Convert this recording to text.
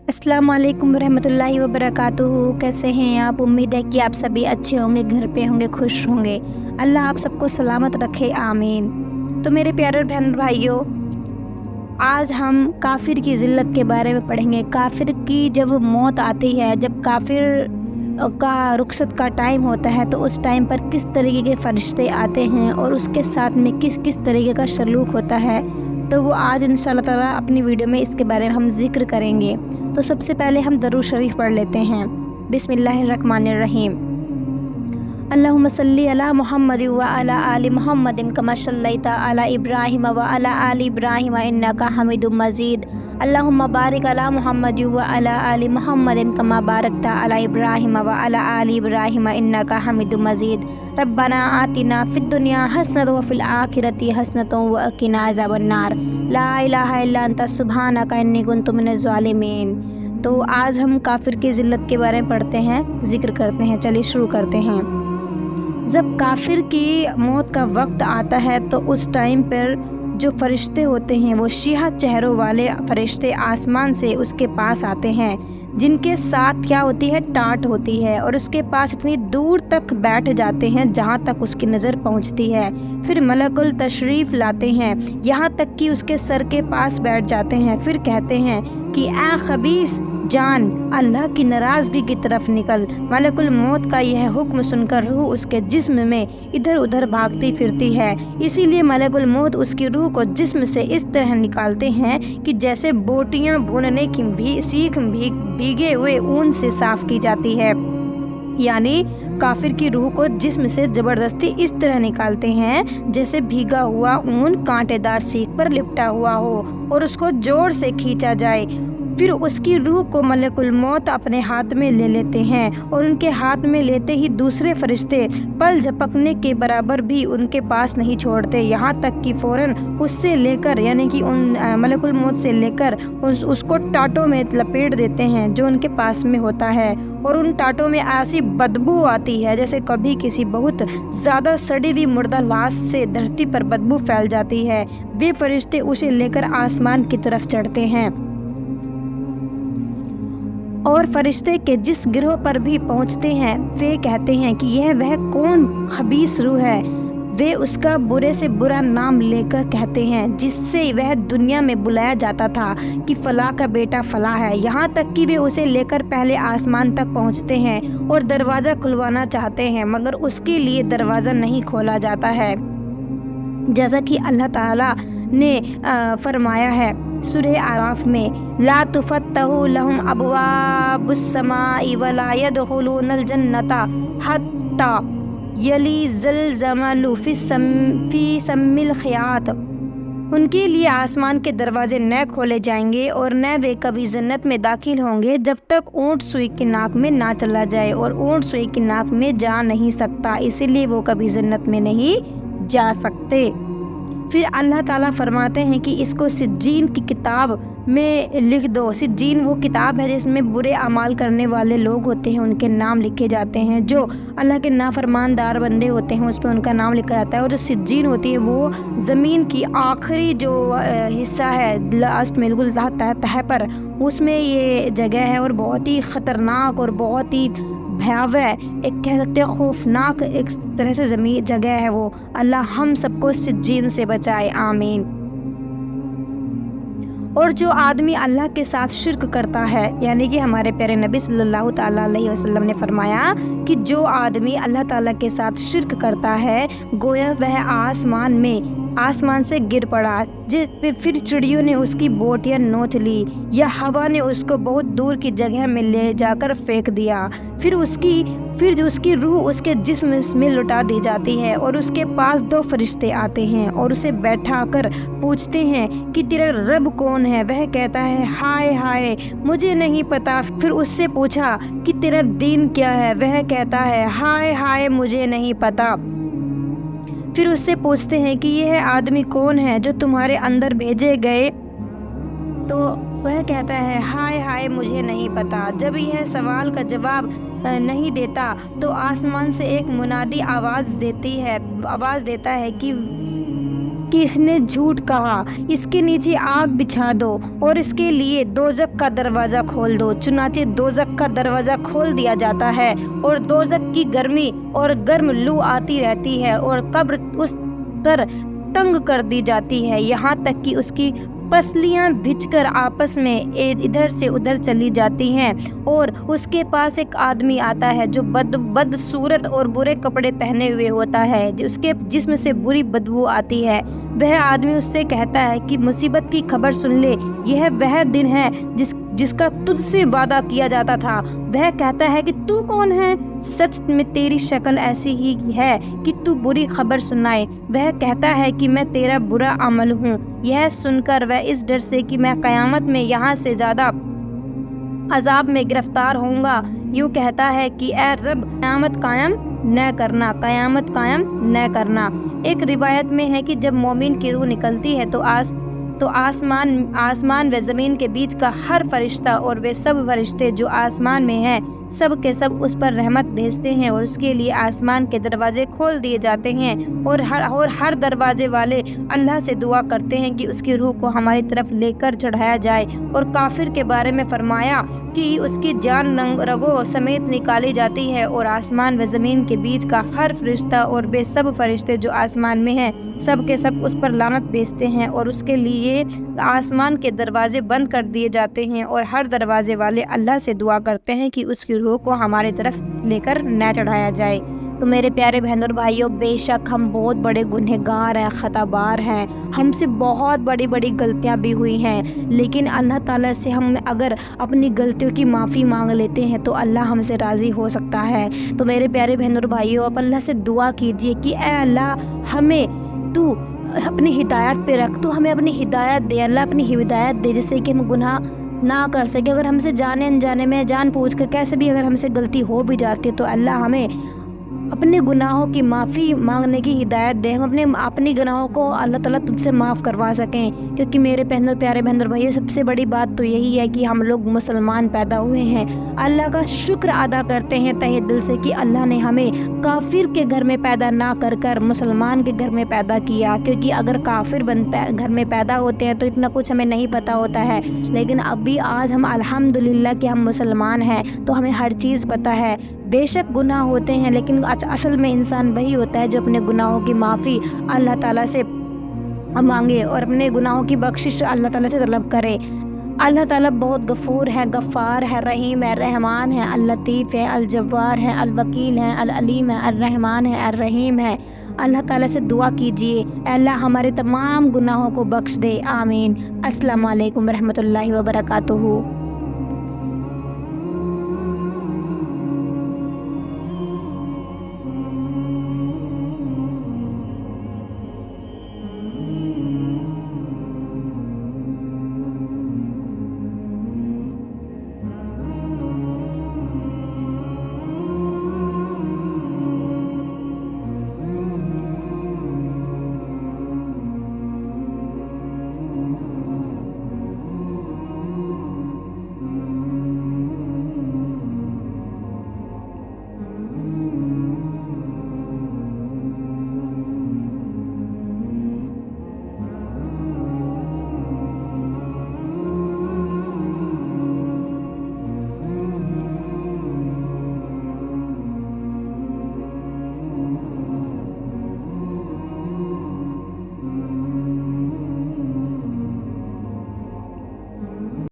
अस्सलाम वालेकुम रहमतुल्लाहि व बरकातुहू। कैसे हैं आप? उम्मीद है कि आप सभी अच्छे होंगे, घर पे होंगे, खुश होंगे। अल्लाह आप सबको सलामत रखे, आमीन। तो मेरे प्यारे बहन भाइयों, आज हम काफिर की ज़िल्लत के बारे में पढ़ेंगे। काफिर की जब मौत आती है, जब काफिर का रुखसत का टाइम होता है, तो उस टाइम पर किस तरीके के फरिश्ते आते हैं और उसके साथ में किस किस तरीके का सलूक होता है, तो वो आज इंशाअल्लाह ताला अपनी वीडियो में इसके बारे में हम जिक्र करेंगे। तो सबसे पहले हम दरूद शरीफ पढ़ लेते हैं। बिस्मिल्लाहिर्रहमानिर्रहीम। अल्लाहुम्मा सल्ली अला मुहम्मद व अला आलि मुहम्मदिन कमा सल्लैता अला इब्राहिम व अला आलि इब्राहिम इन्नका हमीदुम मजीद। अल्लाहुम्मा बारिक अला मुहम्मद व अला आलि मुहम्मदिन कमा बारकता अला इब्राहिम व अला आलि इब्राहिम इन्नका हमीदुम मजीद। रब्बना आतिना फिद दुनिया हसनतन व फिल आखिरति हसनतन व क़िना अज़ाबन्नार। ला इलाहा इल्ला अंता सुब्हानका इन्नी कुन्तु मिनज़ ज़ालिमीन। तो आज हम काफिर की ज़िल्लत के बारे में पढ़ते हैं, जिक्र करते हैं। चलिए शुरू करते हैं। जब काफिर की मौत का वक्त आता है, तो उस टाइम पर जो फरिश्ते होते हैं वो शिहा चेहरों वाले फरिश्ते आसमान से उसके पास आते हैं, जिनके साथ क्या होती है, टाट होती है, और उसके पास इतनी दूर तक बैठ जाते हैं जहाँ तक उसकी नज़र पहुँचती है। फिर मलकुल तशरीफ़ लाते हैं, यहाँ तक कि उसके सर के पास बैठ जाते हैं। फिर कहते हैं कि ए खबीस जान, अल्लाह की नाराज़गी की तरफ निकल। मलकुल मौत का यह हुक्म सुनकर रूह उसके जिस्म में इधर उधर भागती फिरती है। इसीलिए मलकुल मौत उसकी रूह को जिस्म से इस तरह निकालते हैं कि जैसे बोटियां भूनने की सीख भीगे हुए ऊन से साफ की जाती है। यानी काफिर की रूह को जिस्म से ज़बरदस्ती इस तरह निकालते हैं जैसे भीगा हुआ ऊन कांटेदार सीख पर लिपटा हुआ हो और उसको जोर से खींचा जाए। फिर उसकी रूह को मलकुल मौत अपने हाथ में ले लेते हैं, और उनके हाथ में लेते ही दूसरे फरिश्ते पल झपकने के बराबर भी उनके पास नहीं छोड़ते, यहाँ तक कि फ़ौरन उससे लेकर यानी कि उन मलकुल मौत से लेकर उसको टाटों में लपेट देते हैं जो उनके पास में होता है। और उन टाटों में ऐसी बदबू आती है जैसे कभी किसी बहुत ज़्यादा सड़ी हुई मुर्दा लाश से धरती पर बदबू फैल जाती है। वे फरिश्ते उसे लेकर आसमान की तरफ चढ़ते हैं, और फरिश्ते के जिस गिरोह पर भी पहुंचते हैं, वे कहते हैं कि यह वह कौन खबीस रूह है। वे उसका बुरे से बुरा नाम लेकर कहते हैं जिससे वह दुनिया में बुलाया जाता था कि फला का बेटा फला है। यहाँ तक कि वे उसे लेकर पहले आसमान तक पहुँचते हैं और दरवाज़ा खुलवाना चाहते हैं, मगर उसके लिए दरवाज़ा नहीं खोला जाता है। जैसा कि अल्लाह ताला ने फरमाया है सूरह आराफ में, ला तुफत्तहु लहुम अबवाबुस समाई वला यदखुलूनल जन्नता हत्ता यलिजल जमलु फी सम्मिल खियात। उनके लिए आसमान के दरवाजे न खोले जाएंगे और न वे कभी जन्नत में दाखिल होंगे जब तक ऊँट सुई की नाक में ना चला जाए, और ऊँट सुई की नाक में जा नहीं सकता, इसीलिए वो कभी जन्नत में नहीं जा सकते। फिर अल्लाह ताला फरमाते हैं कि इसको सिज्जीन की किताब में लिख दो। सिज्जीन वो किताब है जिसमें बुरे अमाल करने वाले लोग होते हैं, उनके नाम लिखे जाते हैं। जो अल्लाह के नाफरमानदार बंदे होते हैं उस पर उनका नाम लिखा जाता है। और जो सिज्जीन होती है वो ज़मीन की आखिरी जो हिस्सा है, लास्ट में बिल्कुल तह पर, उसमें ये जगह है, और बहुत ही ख़तरनाक और बहुत ही भयावह, एक कह सकते हैं खौफनाक एक तरह से ज़मीन जगह है वो। अल्लाह हम सबको सिज्जीन से बचाए, आमीन। और जो आदमी अल्लाह के साथ शिर्क करता है, यानी कि हमारे प्यारे नबी सल्लल्लाहु ताला अलैहि वसल्लम ने फरमाया कि जो आदमी अल्लाह ताला के साथ शिर्क करता है, गोया वह आसमान से गिर पड़ा, फिर चिड़ियों ने उसकी बोटियां नोच ली, या हवा ने उसको बहुत दूर की जगह में ले जाकर फेंक दिया। फिर उसकी रूह उसके जिस्म में लुटा दी जाती है, और उसके पास दो फरिश्ते आते हैं और उसे बैठा कर पूछते हैं कि तेरा रब कौन है। वह कहता है हाय हाय मुझे नहीं पता। फिर उससे पूछा कि तेरा दीन क्या है। वह कहता है हाय हाय मुझे नहीं पता। फिर उससे पूछते हैं कि यह आदमी कौन है जो तुम्हारे अंदर भेजे गए, तो वह कहता है हाय हाय मुझे नहीं पता। जब यह सवाल का जवाब नहीं देता तो आसमान से एक मुनादी आवाज़ देता है कि कि इसने झूठ कहा, इसके नीचे आग बिछा दो और इसके लिए दोज़ख का दरवाज़ा खोल दो। चुनाचे दोज़ख का दरवाज़ा खोल दिया जाता है और दोज़ख की गर्मी और गर्म लू आती रहती है और कब्र उस पर तंग कर दी जाती है, यहाँ तक कि उसकी पसलियाँ भिजकर आपस में इधर से उधर चली जाती हैं। और उसके पास एक आदमी आता है जो बदसूरत और बुरे कपड़े पहने हुए होता है, उसके जिस्म से बुरी बदबू आती है। वह आदमी उससे कहता है कि मुसीबत की खबर सुन ले, यह वह दिन है जिसका तुझसे वादा किया जाता था। वह कहता है कि तू कौन है? सच में तेरी शक्ल ऐसी ही है कि तू बुरी खबर सुनाए। वह कहता है कि मैं तेरा बुरा अमल हूँ। यह सुनकर वह इस डर से कि मैं क़यामत में यहाँ से ज़्यादा अजाब में गिरफ्तार होऊंगा, यूँ कहता है कि ऐ रब, क़यामत कायम न करना, क़यामत कायम न करना। एक रिवायत में है कि जब मोमिन की रूह निकलती है तो आसमान व ज़मीन के बीच का हर फरिश्ता और वे सब फरिश्ते जो आसमान में हैं, सब के सब उस पर रहमत भेजते हैं और उसके लिए आसमान के दरवाजे खोल दिए जाते हैं और हर दरवाजे वाले अल्लाह से दुआ करते हैं कि उसकी रूह को हमारी तरफ लेकर चढ़ाया जाए। और काफिर के बारे में फरमाया कि उसकी जान रगों समेत निकाली जाती है और आसमान व ज़मीन के बीच का हर फरिश्ता और वे सब फरिश्ते जो आसमान में हैं, सब के सब उस पर लानत भेजते हैं और उसके लिए आसमान के दरवाजे बंद कर दिए जाते हैं और हर दरवाजे वाले अल्लाह से दुआ करते हैं कि उसकी रूह को हमारी तरफ लेकर न चढ़ाया जाए। तो मेरे प्यारे बहनों और भाइयों, बेशक हम बहुत बड़े गुनहगार हैं, खताबार हैं, हमसे बहुत बड़ी बड़ी गलतियां भी हुई हैं, लेकिन अल्लाह ताला से हम अगर अपनी गलतियों की माफ़ी मांग लेते हैं तो अल्लाह हमसे राज़ी हो सकता है। तो मेरे प्यारे बहनों और भाइयों, आप अल्लाह से दुआ कीजिए कि ऐ अल्लाह, हमें तू अपनी हिदायत पे रख, तू हमें अपनी हिदायत दे, अल्लाह अपनी हिदायत दे जिससे कि हम गुनाह ना कर सके। अगर हमसे जाने अनजाने में जान पूछ कर कैसे भी अगर हमसे गलती हो भी जाती है तो अल्लाह हमें अपने गुनाहों की माफ़ी मांगने की हिदायत दे, हम अपनी गुनाहों को अल्लाह ताला तुझसे माफ़ करवा सकें। क्योंकि मेरे प्यारे बहनों और भाइयों, सबसे बड़ी बात तो यही है कि हम लोग मुसलमान पैदा हुए हैं। अल्लाह का शुक्र अदा करते हैं तहे दिल से कि अल्लाह ने हमें काफिर के घर में पैदा ना कर मुसलमान के घर में पैदा किया। क्योंकि अगर काफिर घर में पैदा होते हैं तो इतना कुछ हमें नहीं पता होता है, लेकिन अभी आज हम अल्हम्दुलिल्लाह कि हम मुसलमान हैं तो हमें हर चीज़ पता है। बेशक गुनाह होते हैं, लेकिन असल में इंसान वही होता है जो अपने गुनाहों की माफ़ी अल्लाह ताला से मांगे और अपने गुनाहों की बख्शिश अल्लाह ताला से तलब करे। अल्लाह ताला बहुत गफ़ूर है, गफ़ार है, रहीम है, रहमान है, अल लतीफ़ है, अल जब्बार है, अल वकील है, अल अलीम है, अल रहमान है, अल रहीम है। अल्लाह ताला से दुआ कीजिए, अल्लाह हमारे तमाम गुनाहों को बख्श दे। आमीन। अस्सलामु अलैकुम रहमतुल्लाहि व बरकातुहू।